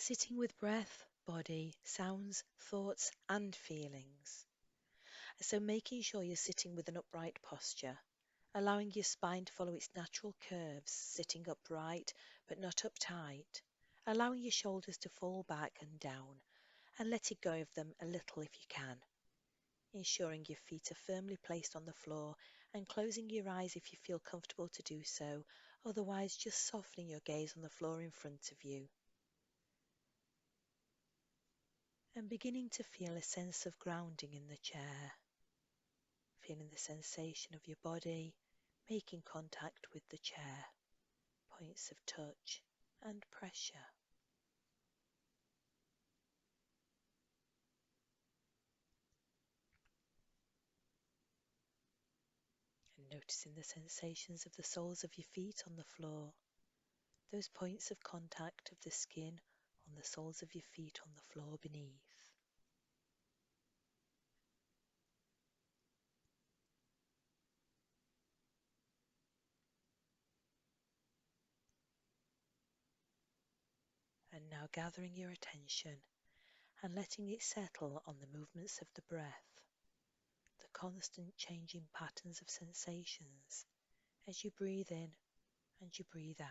sitting with breath, body, sounds, thoughts and feelings. So making sure you're sitting with an upright posture, allowing your spine to follow its natural curves, sitting upright but not uptight, allowing your shoulders to fall back and down and letting go of them a little if you can, ensuring your feet are firmly placed on the floor and closing your eyes if you feel comfortable to do so, otherwise just softening your gaze on the floor in front of you. And beginning to feel a sense of grounding in the chair, feeling the sensation of your body making contact with the chair, points of touch and pressure. And noticing the sensations of the soles of your feet on the floor, those points of contact of the skin on the soles of your feet on the floor beneath. And now gathering your attention and letting it settle on the movements of the breath, the constant changing patterns of sensations as you breathe in and you breathe out.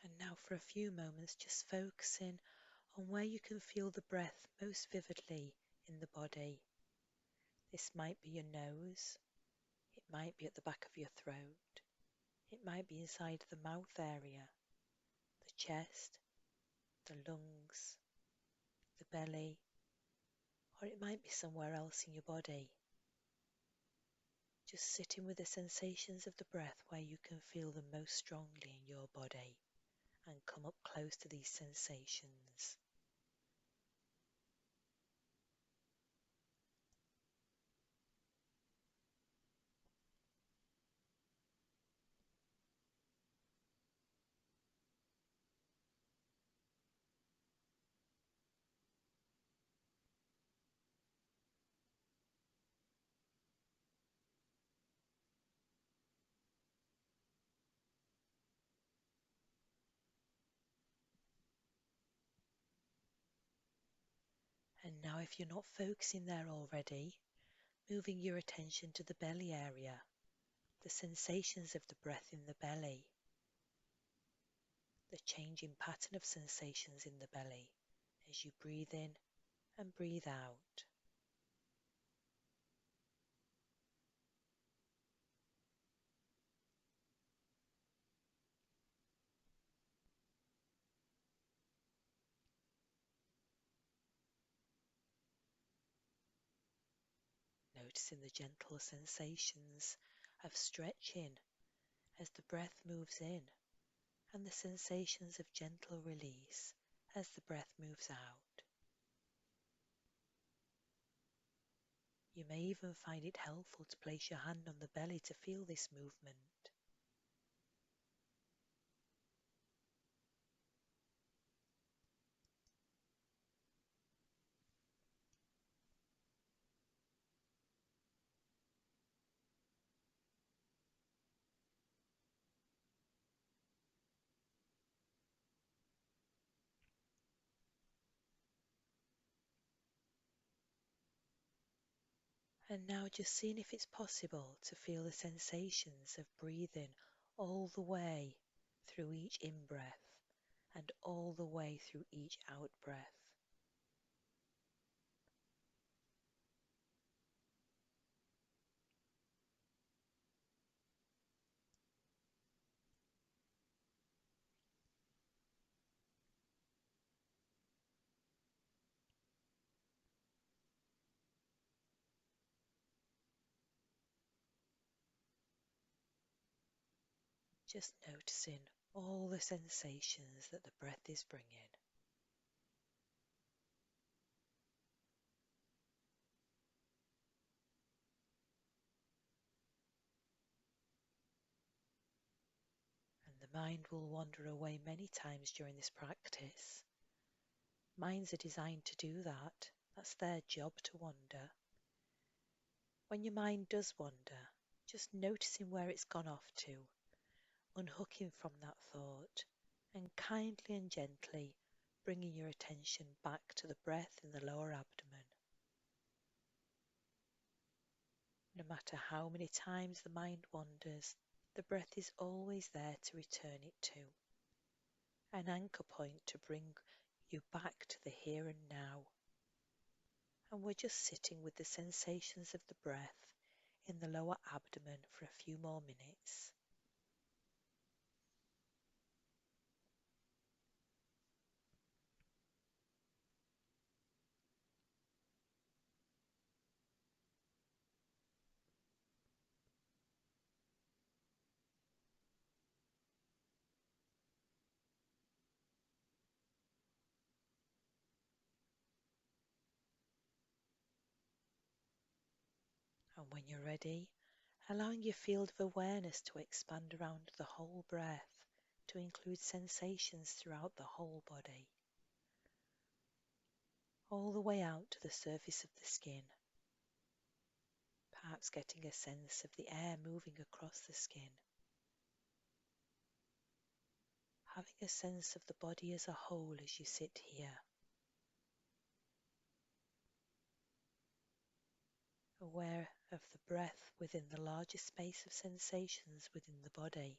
And now for a few moments just focusing on where you can feel the breath most vividly in the body. This might be your nose, it might be at the back of your throat, it might be inside the mouth area, the chest, the lungs, the belly, or it might be somewhere else in your body. Just sitting with the sensations of the breath where you can feel them most strongly in your body and come up close to these sensations. And now if you're not focusing there already, moving your attention to the belly area, the sensations of the breath in the belly, the changing pattern of sensations in the belly as you breathe in and breathe out. Noticing the gentle sensations of stretching as the breath moves in and the sensations of gentle release as the breath moves out. You may even find it helpful to place your hand on the belly to feel this movement. And now just seeing if it's possible to feel the sensations of breathing all the way through each in-breath and all the way through each out-breath. Just noticing all the sensations that the breath is bringing. mind will wander away many times during this practice. Minds are designed to do that. That's their job to wander. When your mind does wander, just noticing where it's gone off to, unhooking from that thought, and kindly and gently bringing your attention back to the breath in the lower abdomen. No matter how many times the mind wanders, the breath is always there to return it to, an anchor point to bring you back to the here and now. And we're just sitting with the sensations of the breath in the lower abdomen for a few more minutes. And when you're ready, allowing your field of awareness to expand around the whole breath to include sensations throughout the whole body, all the way out to the surface of the skin, perhaps getting a sense of the air moving across the skin, having a sense of the body as a whole as you sit here, aware of the breath within the larger space of sensations within the body.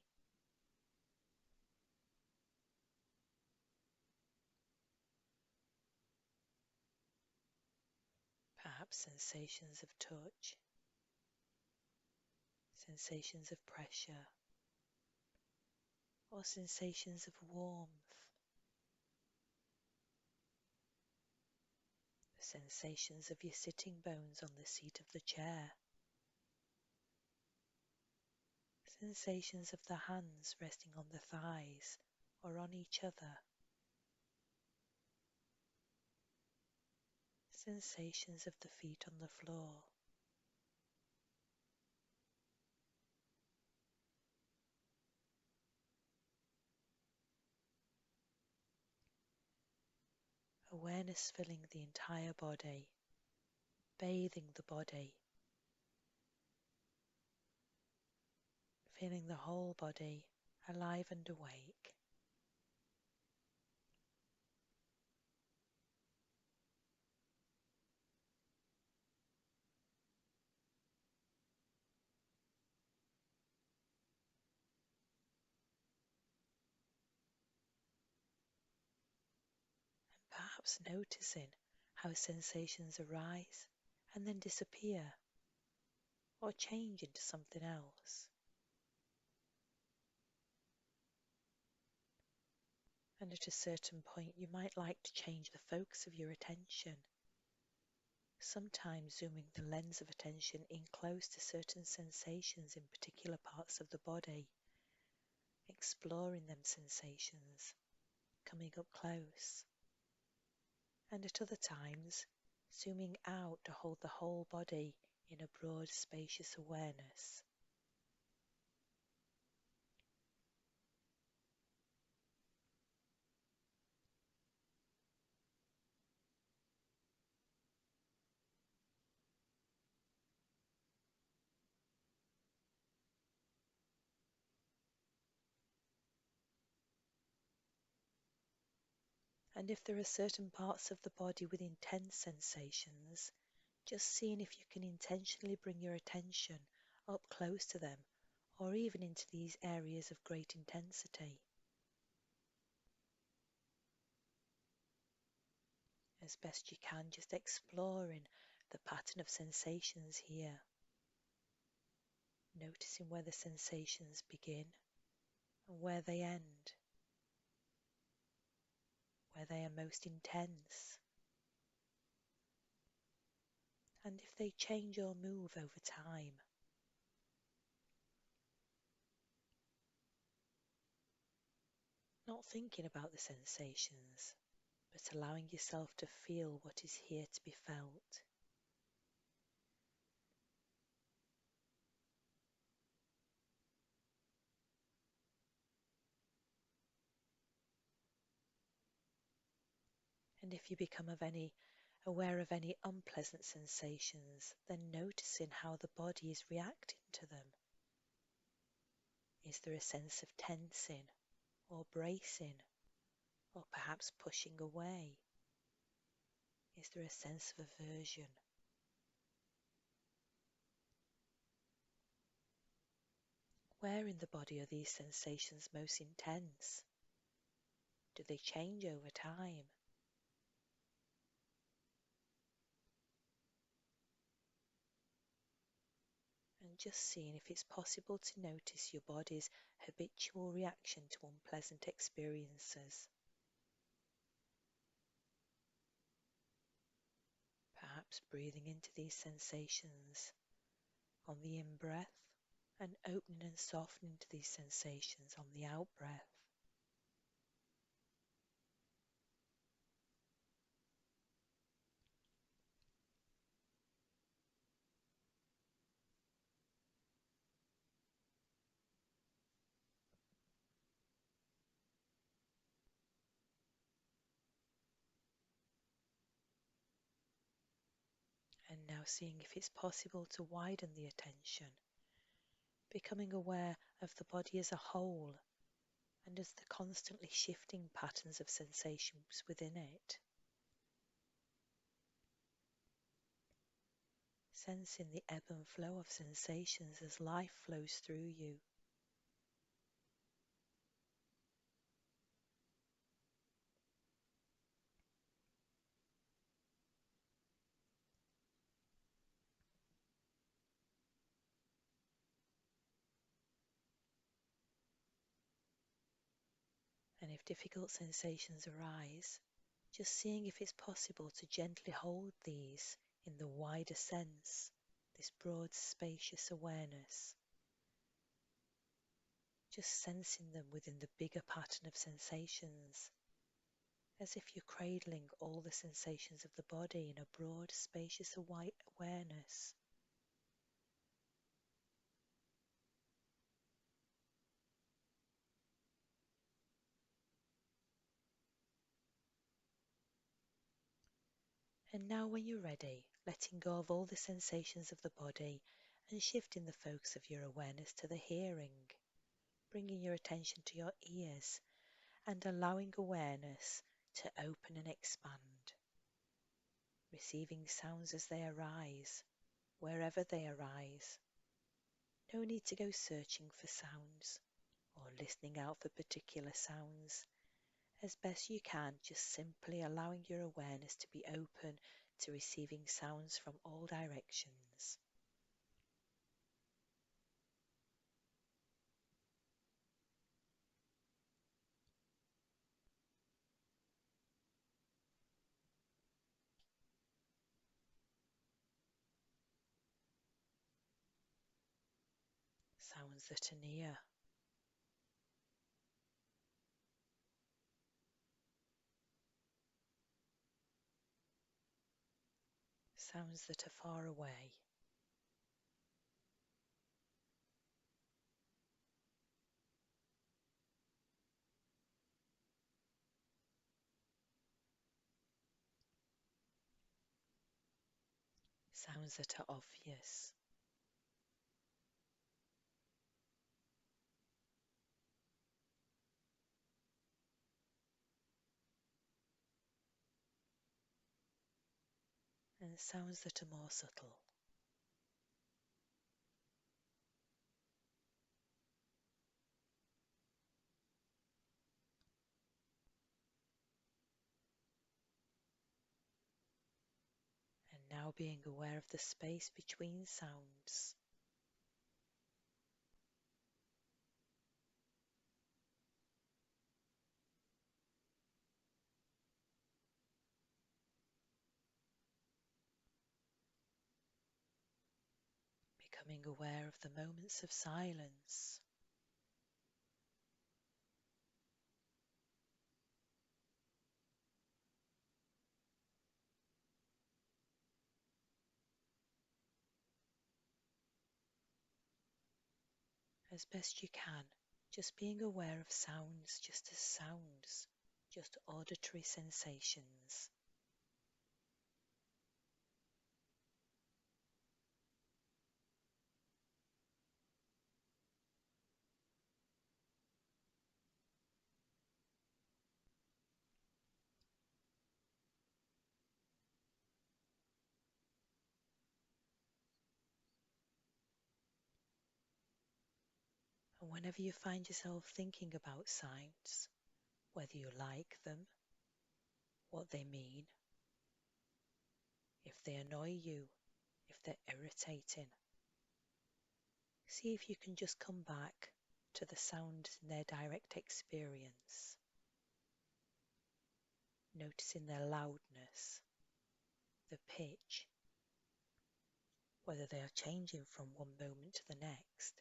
Perhaps sensations of touch, sensations of pressure, or sensations of warmth, the sensations of your sitting bones on the seat of the chair, sensations of the hands resting on the thighs or on each other, sensations of the feet on the floor. Awareness filling the entire body, bathing the body, feeling the whole body alive and awake. Perhaps noticing how sensations arise and then disappear or change into something else. And at a certain point you might like to change the focus of your attention, sometimes zooming the lens of attention in close to certain sensations in particular parts of the body, exploring them sensations, coming up close. And at other times, zooming out to hold the whole body in a broad, spacious awareness. And if there are certain parts of the body with intense sensations, just seeing if you can intentionally bring your attention up close to them or even into these areas of great intensity. As best you can, just exploring the pattern of sensations here, noticing where the sensations begin and where they end, where they are most intense, and if they change or move over time. Not thinking about the sensations, but allowing yourself to feel what is here to be felt. And if you become aware of any unpleasant sensations, then noticing how the body is reacting to them. Is there a sense of tensing or bracing, or perhaps pushing away? Is there a sense of aversion? Where in the body are these sensations most intense? Do they change over time? And just seeing if it's possible to notice your body's habitual reaction to unpleasant experiences. Perhaps breathing into these sensations on the in-breath and opening and softening to these sensations on the out-breath. And now seeing if it's possible to widen the attention, becoming aware of the body as a whole and as the constantly shifting patterns of sensations within it. Sensing the ebb and flow of sensations as life flows through you. And if difficult sensations arise, just seeing if it's possible to gently hold these in the wider sense, this broad, spacious awareness. Just sensing them within the bigger pattern of sensations, as if you're cradling all the sensations of the body in a broad, spacious awareness. And now when you're ready, letting go of all the sensations of the body and shifting the focus of your awareness to the hearing, bringing your attention to your ears and allowing awareness to open and expand, receiving sounds as they arise, wherever they arise. No need to go searching for sounds or listening out for particular sounds. As best you can, just simply allowing your awareness to be open to receiving sounds from all directions. Sounds that are near, sounds that are far away, sounds that are obvious, and sounds that are more subtle. And now being aware of the space between sounds. Becoming aware of the moments of silence. As best you can, just being aware of sounds just as sounds, just auditory sensations. whenever you find yourself thinking about sounds, whether you like them, what they mean, if they annoy you, if they're irritating, see if you can just come back to the sounds in their direct experience, noticing their loudness, the pitch, whether they are changing from one moment to the next.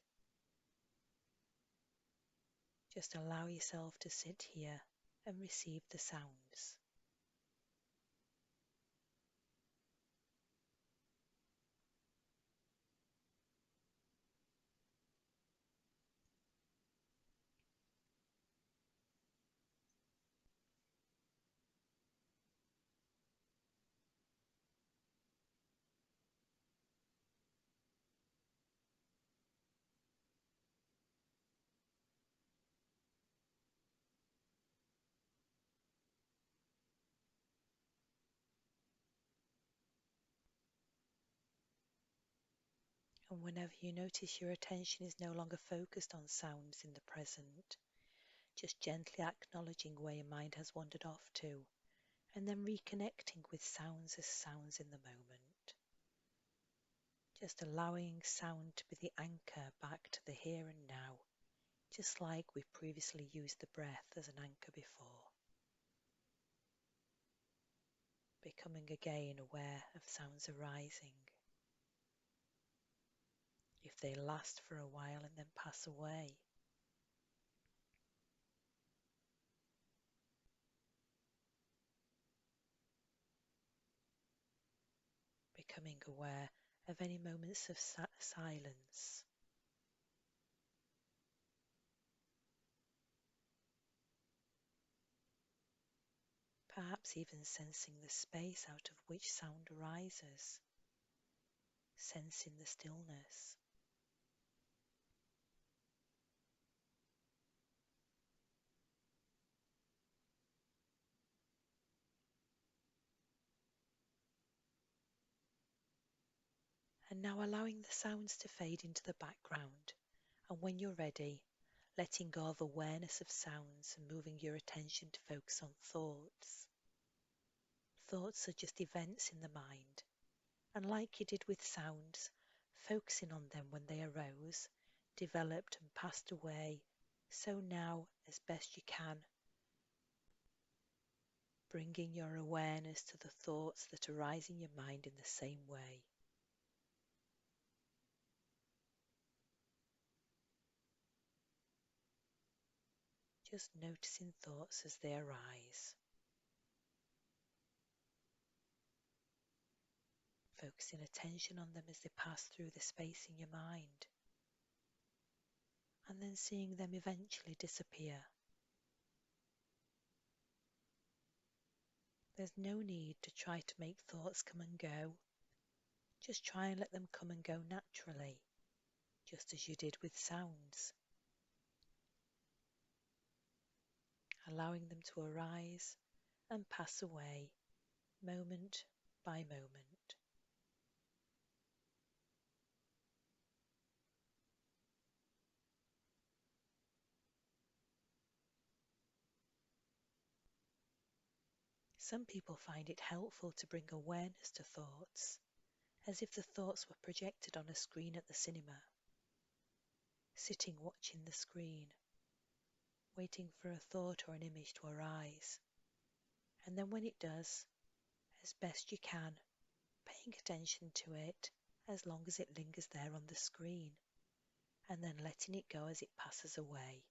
Just allow yourself to sit here and receive the sounds. And whenever you notice your attention is no longer focused on sounds in the present, just gently acknowledging where your mind has wandered off to, and then reconnecting with sounds as sounds in the moment. Just allowing sound to be the anchor back to the here and now, just like we previously used the breath as an anchor before. Becoming again aware of sounds arising. If they last for a while and then pass away. Becoming aware of any moments of silence. Perhaps even sensing the space out of which sound arises. Sensing the stillness. And now allowing the sounds to fade into the background, and when you're ready, letting go of awareness of sounds and moving your attention to focus on thoughts. Thoughts are just events in the mind, and like you did with sounds, focusing on them when they arose, developed and passed away, so now, as best you can, bringing your awareness to the thoughts that arise in your mind in the same way. Just noticing thoughts as they arise. Focusing attention on them as they pass through the space in your mind. And then seeing them eventually disappear. There's no need to try to make thoughts come and go. Just try and let them come and go naturally, just as you did with sounds. Allowing them to arise and pass away, moment by moment. Some people find it helpful to bring awareness to thoughts, as if the thoughts were projected on a screen at the cinema, sitting watching the screen, waiting for a thought or an image to arise, and then when it does, as best you can, paying attention to it as long as it lingers there on the screen, and then letting it go as it passes away.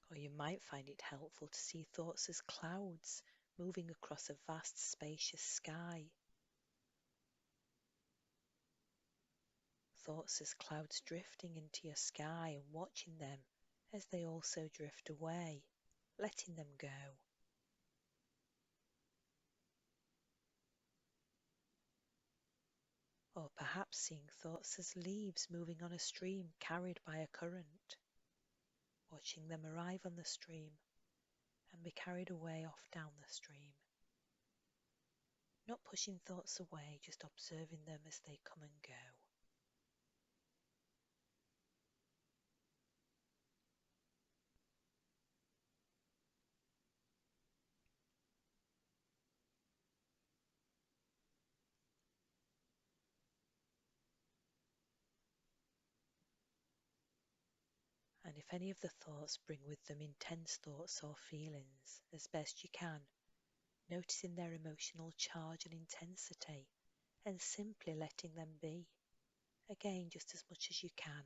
Or you might find it helpful to see thoughts as clouds moving across a vast, spacious sky. Thoughts as clouds drifting into your sky and watching them as they also drift away, letting them go. Or perhaps seeing thoughts as leaves moving on a stream carried by a current, watching them arrive on the stream and be carried away off down the stream. not pushing thoughts away, just observing them as they come and go. And if any of the thoughts bring with them intense thoughts or feelings, as best you can, noticing their emotional charge and intensity, and simply letting them be, again just as much as you can.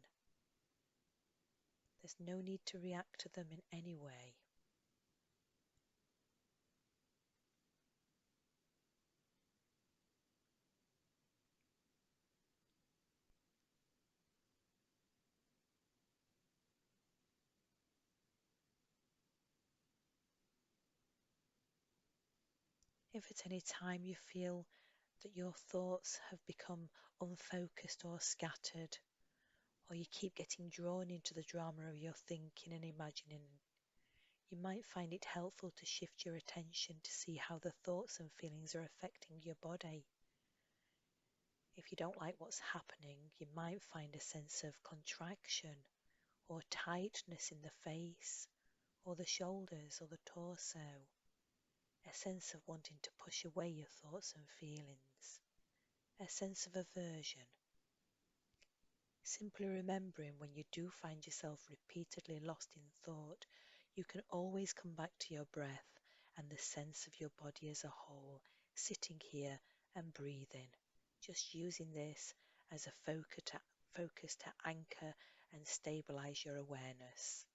There's no need to react to them in any way. If at any time you feel that your thoughts have become unfocused or scattered, or you keep getting drawn into the drama of your thinking and imagining, you might find it helpful to shift your attention to see how the thoughts and feelings are affecting your body. If you don't like what's happening, you might find a sense of contraction or tightness in the face, or the shoulders, or the torso, a sense of wanting to push away your thoughts and feelings, a sense of aversion. Simply remembering when you do find yourself repeatedly lost in thought, you can always come back to your breath and the sense of your body as a whole, sitting here and breathing, just using this as a focus to anchor and stabilize your awareness.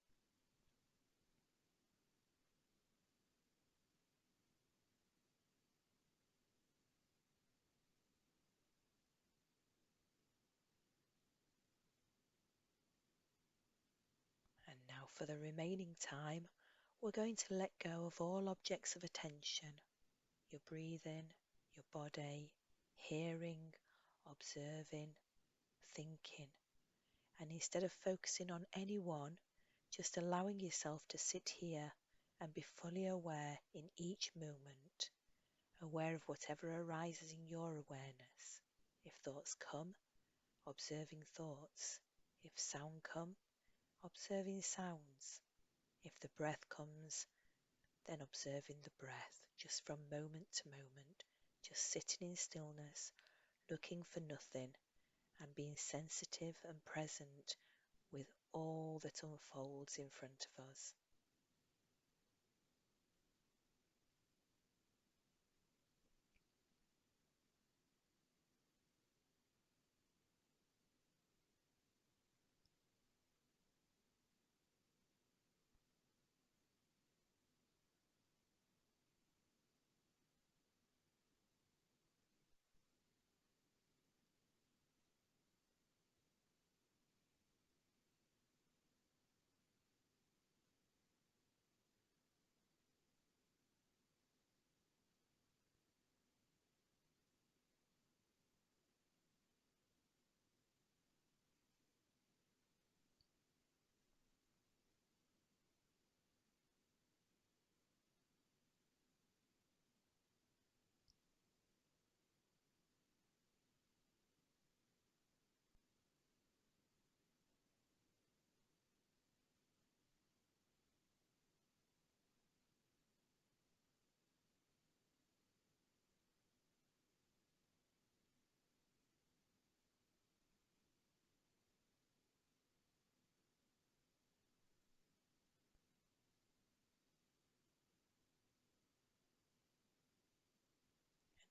And now for the remaining time, we're going to let go of all objects of attention, your breathing, your body, hearing, observing, thinking. And instead of focusing on any one, just allowing yourself to sit here and be fully aware in each moment, aware of whatever arises in your awareness. If thoughts come, observing thoughts. If sound come, observing sounds. If the breath comes, then observing the breath, just from moment to moment, just sitting in stillness, looking for nothing, and being sensitive and present with all that unfolds in front of us.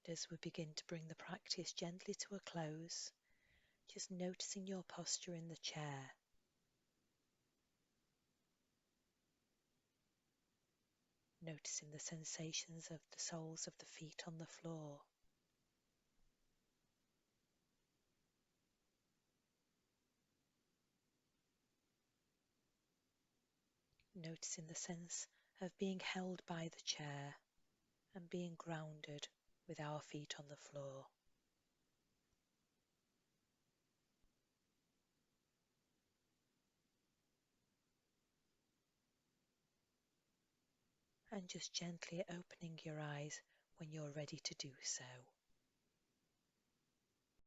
And as we begin to bring the practice gently to a close, just noticing your posture in the chair, noticing the sensations of the soles of the feet on the floor, noticing the sense of being held by the chair and being grounded with our feet on the floor. And just gently opening your eyes when you're ready to do so.